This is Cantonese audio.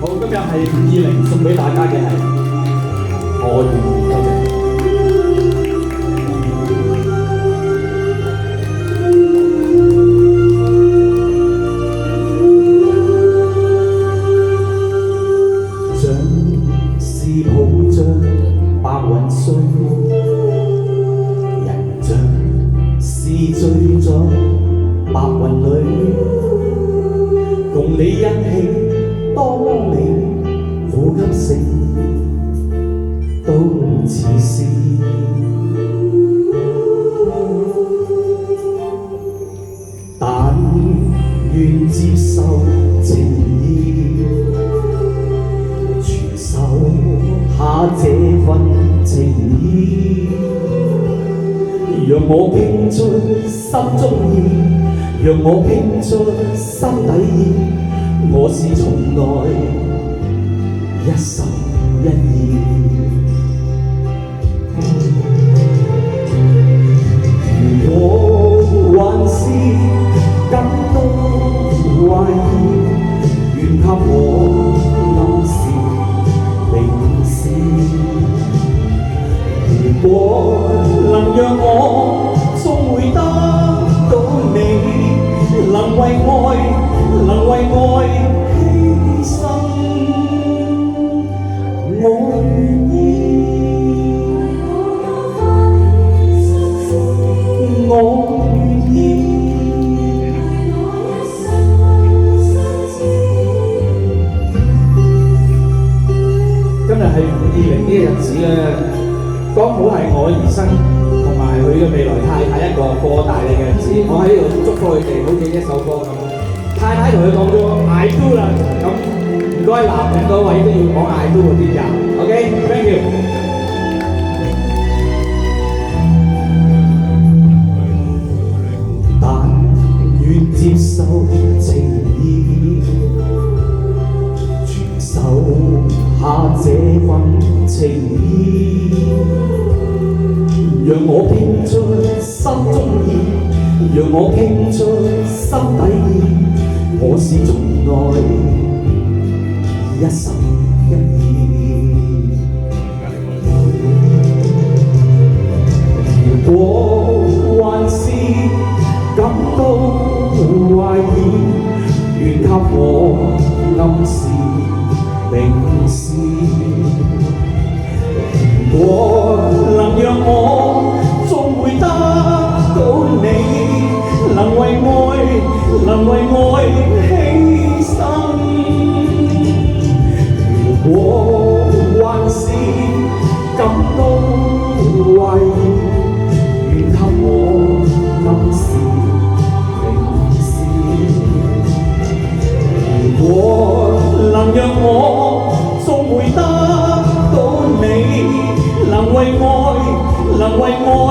好，今日係520送俾大家嘅係我願意，多謝。像是抱着白雲睡，人像是醉在白雲裏，共你一起，當你呼吸聲都似是，但願接受情意，傳授下這份情意，讓我傾出心中意，讓我傾出心底意。我是從來一心一意，如果還是感到懷疑，願給我暗示明示。如果能讓我終會得到你，能為愛。能為愛犧牲，我願意，我願意。今日係520呢個日子咧，剛好係我兒生同埋佢嘅未來太太一個過大嘅日子，我喺度祝福佢哋，好似一首歌咁。太太同佢講咗 I do 啦，咁唔該男人嗰位都要講 I do 嗰啲㗎 ，OK，thank you。但願接受情意，傳授下這份情意，讓我傾出心中意，讓我傾出心底意。我是從來一心一意，如果還是感到懷疑，願給我暗示明示。如果能讓我終會得到你，能為愛，能為愛犧牲。如果還是感到懷疑，願給我暗示明示。如果能讓我終會得到你，能為愛，能為愛。